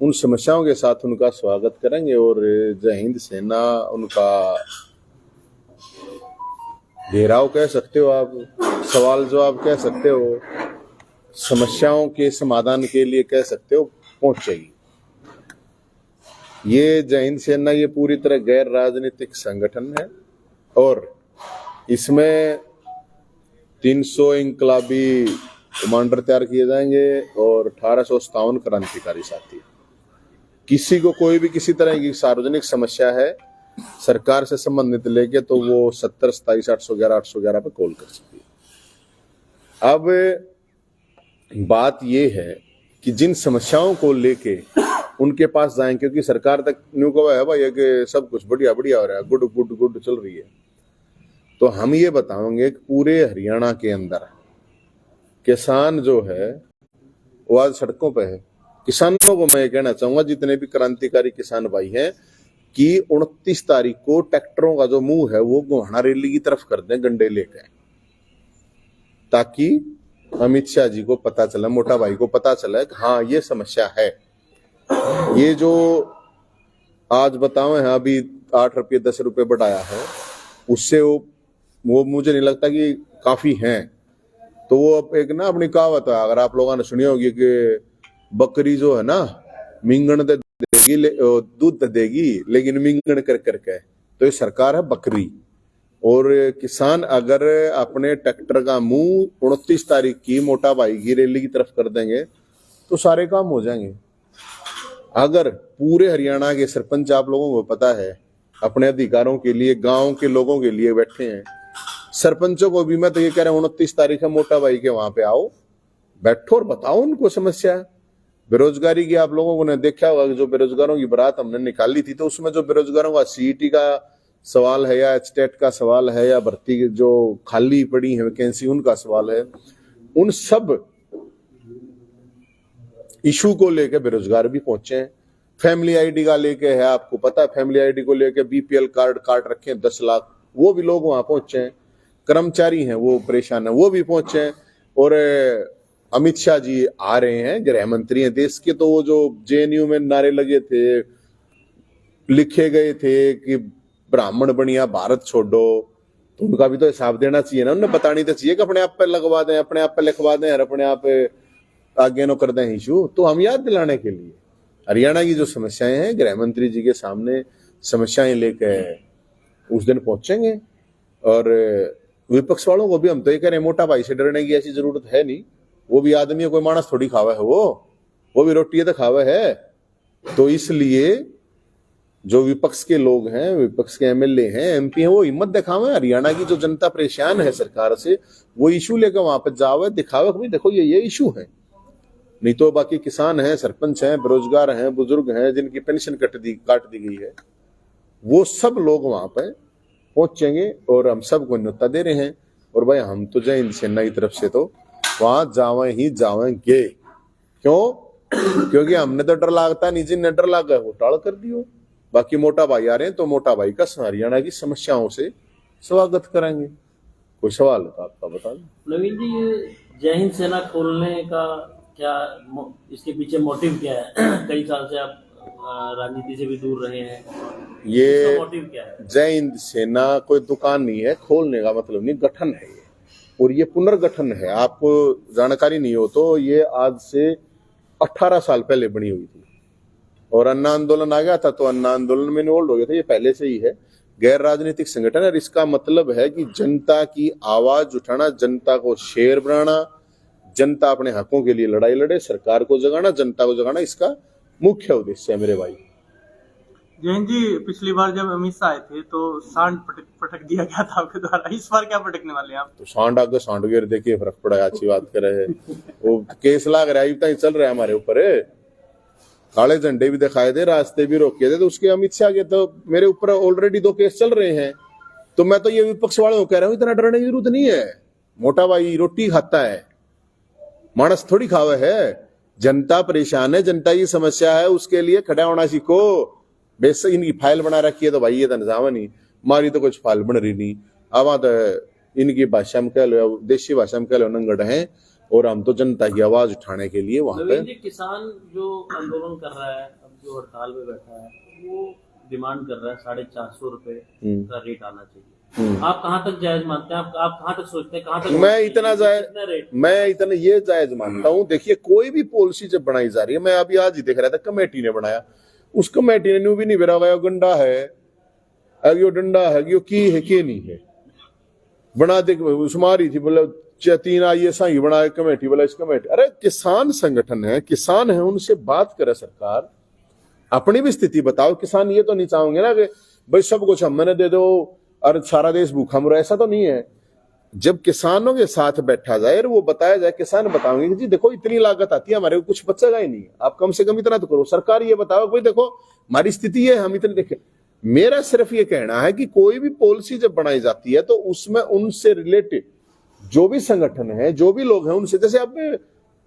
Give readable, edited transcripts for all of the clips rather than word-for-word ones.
उन समस्याओं के साथ उनका स्वागत करेंगे और जय हिंद सेना उनका घेराव कह सकते हो आप, सवाल जवाब कह सकते हो, समस्याओं के समाधान के लिए कह सकते हो, पहुंचेगी। ये जय हिंद सेना ये पूरी तरह गैर राजनीतिक संगठन है और इसमें 300 इंकलाबी कमांडर तैयार किए जाएंगे और 1857 क्रांतिकारी साथी। किसी को कोई भी किसी तरह की सार्वजनिक समस्या है सरकार से संबंधित लेके तो वो 70 27 811 पे कॉल कर सकती है। अब बात ये है कि जिन समस्याओं को लेके उनके पास जाएं, क्योंकि सरकार तक न्यू कहा है भाई कि सब कुछ बढ़िया बढ़िया हो रहा है, गुड गुड गुड चल रही है, तो हम ये बताएंगे कि पूरे हरियाणा के अंदर किसान जो है वो आज सड़कों पे है। किसानों को मैं कहना चाहूंगा, जितने भी क्रांतिकारी किसान भाई हैं, कि 29 तारीख को ट्रैक्टरों का जो मुंह है वो गोहाना रैली की तरफ कर दें गंडे लेकर, ताकि अमित शाह जी को पता चले, मोटा भाई को पता चले कि हाँ ये समस्या है। ये जो आज बताओ है अभी 8 रुपये 10 रुपये बढ़ाया है, उससे वो मुझे नहीं लगता कि काफी हैं। तो वो एक ना अपनी कहावत है, अगर आप लोगों ने सुनी होगी कि बकरी जो है ना मिंगण देगी दूध देगी लेकिन मिंगण कर करके, तो ये सरकार है बकरी। और किसान अगर अपने ट्रैक्टर का मुंह 29 तारीख की मोटा भाई की रैली की तरफ कर देंगे तो सारे काम हो जाएंगे। अगर पूरे हरियाणा के सरपंच आप लोगों को पता है अपने अधिकारों के लिए गांव के लोगों के लिए बैठे हैं, सरपंचों को भी मैं तो ये कह रहा हूं 29 तारीख है मोटा भाई के वहां पे आओ, बैठो और बताओ उनको समस्या। बेरोजगारी की आप लोगों ने देखा होगा कि जो बेरोजगारों की बारात हमने निकाली थी, तो उसमें जो बेरोजगारों का सीईटी का सवाल है या एचटेट का सवाल है या भर्ती जो खाली पड़ी है वैकेंसी उनका सवाल है, उन सब इशू को लेकर बेरोजगार भी पहुंचे हैं। फैमिली आईडी का लेके है, आपको पता है फैमिली आईडी को लेके बीपीएल कार्ड काट रखे हैं 10 लाख, वो भी लोग वहां पहुंचे हैं। कर्मचारी हैं वो परेशान है, वो भी पहुंचे हैं। और अमित शाह जी आ रहे हैं, गृह मंत्री हैं देश के, तो वो जो जेएनयू में नारे लगे थे, लिखे गए थे कि ब्राह्मण बनिया भारत छोड़ो, तो उनका भी तो हिसाब देना चाहिए ना, उन्हें बतानी तो चाहिए कि अपने आप पे लगवा दें, अपने आप पे लिखवा दें और अपने आप आगे नो कर दें इशू। तो हम याद दिलाने के लिए हरियाणा की जो समस्याएं हैं गृह मंत्री जी के सामने समस्याएं लेकर उस दिन पहुंचेंगे। और विपक्ष वालों को भी हम तो ये कह रहे हैं मोटा भाई से डरने की ऐसी जरूरत है नहीं, वो भी आदमी है, कोई मानस थोड़ी खावा है, वो भी रोटी तो खावा है। तो इसलिए जो विपक्ष के लोग हैं, विपक्ष के एमएलए हैं, एमपी हैं, वो हिम्मत दिखावे। हरियाणा की जो जनता परेशान है सरकार से, वो इशू लेकर वहां पर जावे, दिखावे भाई देखो ये इशू है। नहीं तो बाकी किसान हैं, सरपंच हैं, बेरोजगार हैं, बुजुर्ग हैं जिनकी पेंशन काट दी गई है, वो सब लोग वहां पर पहुंचेंगे और हम सबको न्योता दे रहे हैं। और भाई हम तो जय हिंद सेना की तरफ से तो वहां जावे ही जावेंगे। क्यों? क्योंकि हमने तो डर लगता नहीं, जिन्हें डर लगा वो टाल कर दियो। बाकी मोटा भाई आ रहे हैं तो मोटा भाई का हरियाणा की समस्याओं से स्वागत करेंगे। कोई सवाल है तो आपका बता दो। नवीन जी, ये जय हिंद सेना खोलने का क्या इसके पीछे मोटिव क्या है? कई साल से आप राजनीति से भी दूर रहे हैं, ये मोटिव क्या है? जय हिंद सेना कोई दुकान नहीं है, खोलने का मतलब नहीं, गठन है ये, और ये पुनर्गठन है। आपको जानकारी नहीं हो तो ये आज से 18 साल पहले बनी हुई थी और अन्ना आंदोलन आ गया था तो अन्ना आंदोलन में इन्वॉल्व हो गया था। ये पहले से ही है, गैर राजनीतिक संगठन है। और इसका मतलब है कि जनता की आवाज उठाना, जनता को शेर बनाना, जनता अपने हकों के लिए लड़ाई लड़े, सरकार को जगाना, जनता को जगाना, इसका मुख्य उद्देश्य है मेरे भाई। जैन जी, पिछली बार जब अमित शाह आए थे तो सांड पटक दिया गया था आपके द्वारा, इस बार क्या पटकने वाले हैं आप? तो सांड आगे सांड गिर देखिए फर्क पड़ा, अच्छी बात कर रहे हैं। वो केस लाग रहा है, चल रहा है हमारे ऊपर, काले झंडे भी दिखाए थे, रास्ते भी रोके थे, तो उसके अमित शाह के तो मेरे ऊपर ऑलरेडी 2 केस चल रहे हैं। तो मैं तो ये विपक्ष वालों को कह रहा हूं इतना डरने की जरूरत नहीं है। मोटा भाई रोटी खाता है, मानस थोड़ी खावे है। जनता परेशान है, जनता की समस्या है, उसके लिए खड़ा होना सीखो। बेशक इनकी फाइल बना रखी है तो भाई ये तो नजामा नहीं, मारी तो कुछ फाइल बन रही नहीं। अब तो इनकी भाषा में कह लो, देशी भाषा में कह लो, नंगड़ है। और हम तो जनता की आवाज उठाने के लिए वहां पे। नवीन जी, किसान जो आंदोलन कर रहा है, अब जो हड़ताल पे बैठा है, वो डिमांड कर रहा है 450 रुपए का रेट आना चाहिए। आप कहाँ तक जायज मानते हैं? आप कहाँ तक सोचते हैं, कहाँ तक? मैं इतना ये जायज मानता हूँ। देखिए, कोई भी पॉलिसी जब बनाई जा रही है, मैं अभी आज ही देख रहा था, कमेटी ने बनाया, उस कमेटी ने न्यू भी नहीं बेरा हुआ गंडा है, अगियो डंडा है, अगियो की है कि नहीं है, बना दे सुमारी थी बोले 3 आइए साई बना कमेटी बोला इस कमेटी। अरे किसान संगठन है, किसान है, उनसे बात करे सरकार, अपनी भी स्थिति बताओ। किसान ये तो नहीं चाहोगे ना कि भाई सब कुछ हम मैंने दे दो और सारा देश भूखा मरो, ऐसा तो नहीं है। जब किसानों के साथ बैठा जाए और वो बताया जाए, किसान बताओगे कि जी देखो इतनी लागत आती है, हमारे को कुछ बचेगा ही नहीं, आप कम से कम इतना तो करो। सरकार ये बताओ भाई देखो हमारी स्थिति है, हम इतने देखें। मेरा सिर्फ ये कहना है कि कोई भी पॉलिसी जब बनाई जाती है तो उसमें उनसे रिलेटेड जो भी संगठन है, जो भी लोग हैं, उनसे जैसे आप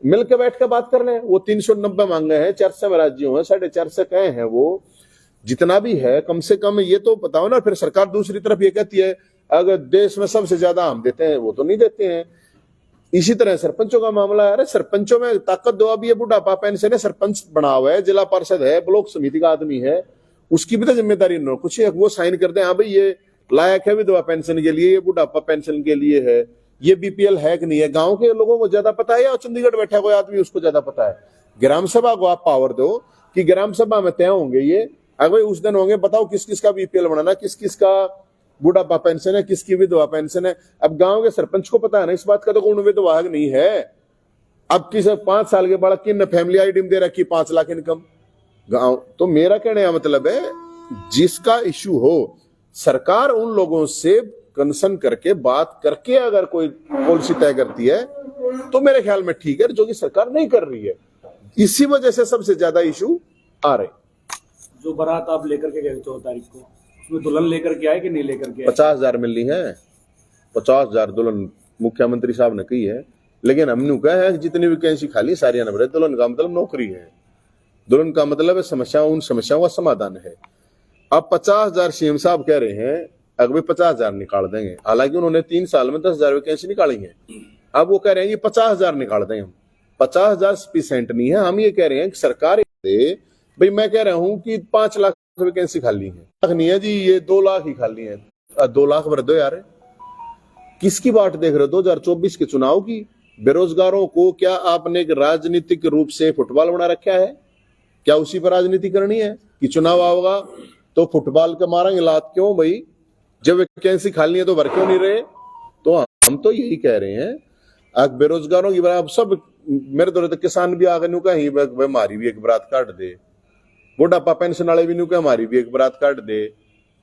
मिलकर बैठ कर बात कर रहे हैं। वो 390 मांगे हैं, 400 राज्यों हैं, 450 कहे हैं, वो जितना भी है कम से कम ये तो बताओ ना। फिर सरकार दूसरी तरफ ये कहती है अगर देश में सबसे ज्यादा हम देते हैं, वो तो नहीं देते हैं। इसी तरह सरपंचों का मामला है। अरे सरपंचों में ताकत दो। अब ये बुढ़ापा पेंशन है, सरपंच बना हुआ है, जिला पार्षद है, ब्लॉक समिति का आदमी है, उसकी भी तो जिम्मेदारी न कुछ है, वो साइन कर दे हाँ भाई ये लायक है विधवा पेंशन के लिए, ये बुढ़ापा पेंशन के लिए है, ये बीपीएल है कि नहीं है। गांव के लोगों को ज्यादा पता है या चंडीगढ़ बैठा कोई आदमी उसको ज्यादा पता है? ग्राम सभा को आप पावर दो कि ग्राम सभा में तय होंगे ये, अगर उस दिन होंगे, बताओ किस किस का बीपीएल बनाना, किस किस का बुढ़ापा पेंशन है, किसकी विधवा पेंशन है। अब गांव के सरपंच को पता है ना इस बात का, तो कौन विधवा नहीं है। अब किस 5 साल के बालक की फैमिली आईडी में दे रखी 5 लाख इनकम गांव। तो मेरा कहने का मतलब है जिसका इश्यू हो, सरकार उन लोगों से कंसर्न करके बात करके अगर कोई पॉलिसी तय करती है तो मेरे ख्याल में ठीक है, जो कि सरकार नहीं कर रही है। इसी वजह से सबसे ज्यादा इशू आ रहे। जो बारात आप लेकर के गए 14 तारीख को, उसमें दुल्हन लेकर के आए कि नहीं लेकर के आए? 50,000 मिलनी है, 50,000 दुल्हन मुख्यमंत्री साहब ने कही है। लेकिन हमने कहा है जितनी वैकेंसी खाली सारी न भरे। दुल्हन का मतलब नौकरी है, दुल्हन का मतलब है समस्याओं, उन समस्याओं का समाधान है। अब 50,000 सीएम साहब कह रहे हैं, अगर 50,000 निकाल देंगे, हालांकि उन्होंने 3 साल में 10,000 वैकेंसी निकाली है। अब वो कह रहे हैं कि 50,000 निकाल दें हम। 50,000 सफिशिएंट नहीं है। हम ये कह रहे हैं कि सरकार दे भाई, मैं कह रहा हूं कि 5 लाख वैकेंसी खाली है, लाख नहीं है जी, ये 2 लाख ही खाली है। 2 लाख भर दो यार। किसकी बात देख रहे हो? 2024 के चुनाव की? बेरोजगारों को क्या आपने एक राजनीतिक रूप से फुटबॉल बना रखा है? क्या उसी पर राजनीति करनी है कि चुनाव आओगा तो फुटबॉल का मारेंगे लात? क्यों भाई, जब वैकेंसी खाली है तो भर क्यों नहीं रहे? तो हम तो यही कह रहे हैं अब बेरोजगारों की बात। सब मेरे दौरे तो किसान भी आगे नु कहीं हमारी भी एक बरात काट दे, बुढ़ापा पेंशन वाले भी नु कह हमारी भी एक बरात काट दे।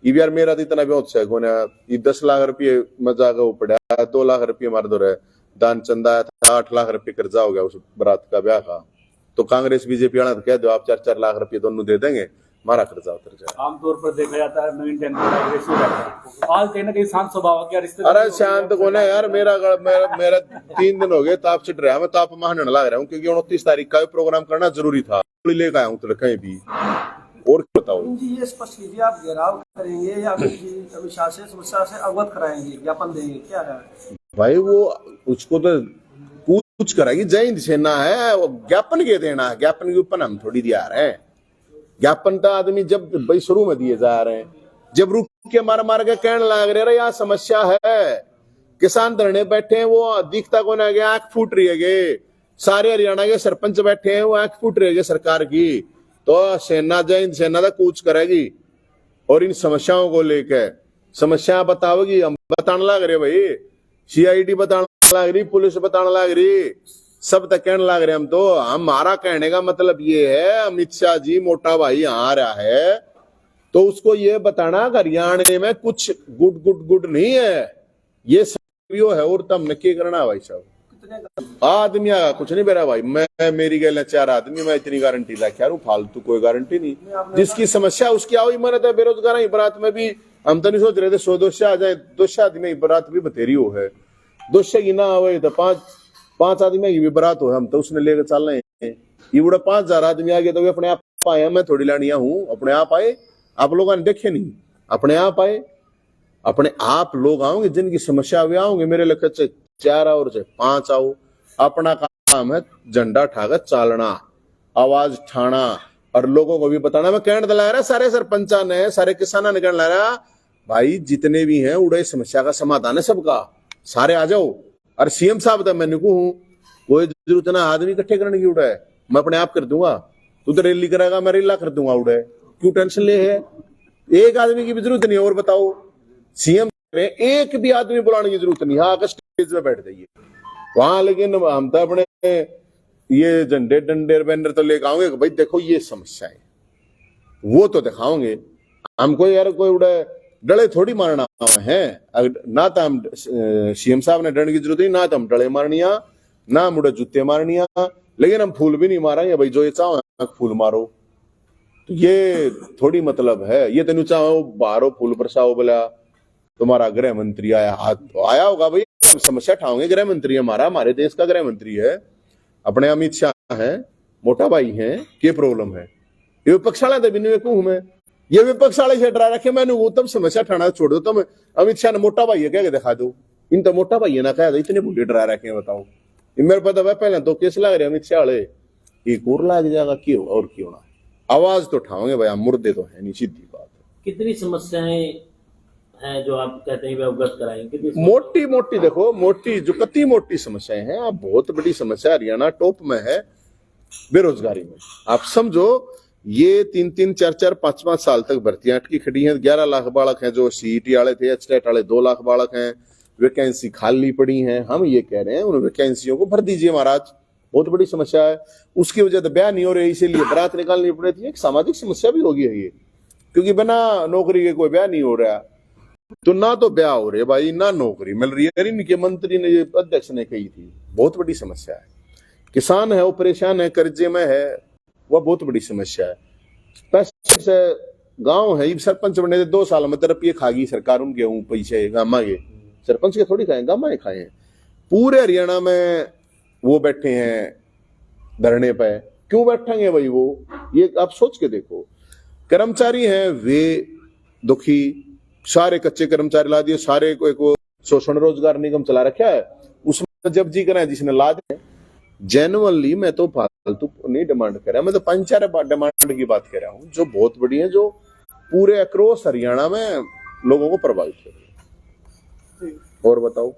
ये यार मेरा तो इतना बहुत है कोने, ये 10 लाख रुपये मजा का वो पड़ा, 2 लाख रुपये हमारे दौरे दान चंदा आया था, 8 लाख रुपये कर्जा हो गया उस बरात का ब्याह का। तो कांग्रेस बीजेपी वाला तो कह दो आप 4-4 लाख रुपये दोनों दे देंगे, हमारा कर्जा उतर जाए। आमतौर पर देखा जाता है नवीन टेंडर एग्रेसिव रहता है, आज कहीं ना कहीं शांत स्वभाव क्या रिश्ते? अरे शांत को ना यार, मेरा 3 दिन हो गए ताप चिट रहा है, मैं ताप महान लग रहा हूँ क्योंकि 29 तारीख का प्रोग्राम करना जरूरी था, लेकर आया हूँ तो कहीं भी। और बताओ जी, ये स्पष्ट कीजिए, आप घेराव करेंगे या अमित शाह से समस्या से अवगत कराएंगे, ज्ञापन देंगे, क्या है भाई? वो उसको तो पूछ कराएगी, जय हिंद सेना है, ज्ञापन के देना है, ज्ञापन के ऊपर हम थोड़ी दिया रहे हैं। ज्ञापन तो आदमी जब भाई शुरू में दिए जा रहे हैं, जब रुक के मार के कहने लग रहे यहाँ समस्या है, किसान धरने बैठे हैं, वो दिखता को ना गया, आंख फूट रही है। सारे हरियाणा के सरपंच बैठे हैं, वो आंख फूट रही है सरकार की। तो सेना जय हिंद सेना तो कूच करेगी और इन समस्याओं को लेकर समस्या बताओगी। हम बताने लग रहे भाई, सीआईडी बताने लग रही, पुलिस बताने लग रही, सब तक कहने लग रहे हम। तो हमारा कहने का मतलब ये है, अमित शाह जी मोटा भाई यहाँ आ रहा है तो उसको ये बताना हरियाणा में कुछ गुड नहीं है, ये सब है। और तब में क्या करना भाई साहब? आदमी आगा कुछ नहीं बेरा भाई, मैं मेरी गल 4 आदमी, मैं इतनी गारंटी लेके आ रहा हूँ, फालतू कोई गारंटी नहीं। जिसकी समस्या उसकी आओ ही मरत है। बेरोजगार ही बरात में भी हम तो नहीं सोच रहे थे 100 200 आ जाए, 200 आदमी बरात भी बतेरी हो है, 200 की ना आवे तो 5 आदमी की भी बरात हो, हम तो उसने लेकर चल रहे हैं। ये बड़ा 5,000 आदमी आ गया तो अपने आप आए, मैं थोड़ी लानिया हूँ, अपने आप आए। आप लोगों ने देखे नहीं, अपने आप आए, अपने आप लोग आओगे जिनकी समस्या वे आओगे। मेरे लक्ष्य से 4 और 5 आओ, अपना काम है झंडा ठाकर चालना, आवाज ठाना और लोगों को भी बताना। मैं कहने दिला रहा सारे सरपंचा ने, सारे किसाना ने कहने लगा रहा भाई जितने भी हैं उड़े समस्या का समाधान है सबका, सारे आ जाओ। और सीएम साहब तो मैंने को हूं, कोई जरूरत ना आदमी इकट्ठे करने की उड़ा है, मैं अपने आप कर दूंगा। तू तो रैली कराएगा, मैं रेला कर दूंगा उड़े, क्यों टेंशन ले है? एक आदमी की भी जरूरत नहीं। और बताओ सीएम एक भी आदमी बुलाने की जरूरत नहीं, हाँ स्टेज में बैठ जाइए वहां। लेकिन हम तो अपने ये झंडे डंडे बैनर तो लेकर आओगे भाई देखो ये समस्या है, वो तो दिखाओगे हमको। यार कोई उड़े डले थोड़ी मारना है, ना तो हम सीएम साहब ने डरने की जरूरत नहीं, ना तो हम डले मारनिया, ना मुड़े जूते मारनिया। लेकिन हम फूल भी नहीं मारेंगे भाई, जो ये चाहो फूल मारो, तो ये थोड़ी मतलब है। ये तेन चाहो बाहरो फूल बरसाओ, बोला तुम्हारा गृह मंत्री आया, हाथ आया होगा भाई, समस्या ठाओगे। गृह मंत्री हमारा, हमारे देश का गृह मंत्री है, अपने अमित शाह है, मोटा भाई है, क्या प्रॉब्लम है? ये विपक्ष वाले हूं मैं, ये विपक्ष वाले से डरा रखे मैंने, वो तब समस्या ठाना छोड़ दो। तुम अमित शाह ने मोटा भाई है क्या दिखा दो, इन तो मोटा भाई है ना कह दो, इतने बूढ़े डरा रखे हैं बताओ। मेरे पता है पहले तो केस लग रहे अमित शाह वाले, एक और लग जाएगा क्यों और क्यों ना। आवाज तो उठाओगे भाई, मुर्दे तो है नहीं, सीधी बात है। कितनी समस्याएं हैं जो आप कहते हैं अवगत कराएंगे? मोटी मोटी देखो, मोटी जो कति मोटी समस्याएं हैं। आप बहुत बड़ी समस्या हरियाणा टॉप में है बेरोजगारी में। आप समझो ये 3-3, 4-4, 5-5 साल तक भर्तियां अटकी खड़ी हैं। 11 लाख बालक हैं जो सीईटी वाले थे, एचटेट वाले 2 लाख बालक हैं, वैकेंसी खाली पड़ी हैं। हम ये कह रहे हैं उन वैकेंसियों को भर दीजिए महाराज, बहुत बड़ी समस्या है। उसकी वजह तो ब्याह नहीं हो रही, इसीलिए बारात निकालनी पड़ी थी। एक सामाजिक समस्या भी होगी है ये, क्योंकि बिना नौकरी के कोई ब्याह नहीं हो रहा, तो ना तो ब्याह हो रहे भाई, ना नौकरी मिल रही है। इनके मंत्री ने, ये अध्यक्ष ने कही थी, बहुत बड़ी समस्या है। किसान है वो परेशान है, कर्जे में है, वह बहुत बड़ी समस्या है। पैसे से गांव है, सरपंच बने थे 2 साल में रुपये खागी सरकार उनके पैसे गामा के, सरपंच के थोड़ी खाए, गामा खाए हैं। पूरे हरियाणा में वो बैठे हैं धरने पे, क्यों बैठेंगे भाई वो? ये आप सोच के देखो। कर्मचारी हैं वे दुखी, सारे कच्चे कर्मचारी ला दिए, सारे को शोषण रोजगार निगम चला रखा है, उसमें जब जी करें जिसने ला दे। जेन्युइनली मैं तो फालतू नहीं डिमांड कर रहा, मैं तो 5-4 डिमांड की बात कर रहा हूं जो बहुत बड़ी है, जो पूरे अक्रॉस हरियाणा में लोगों को प्रभावित कर रही है। और बताओ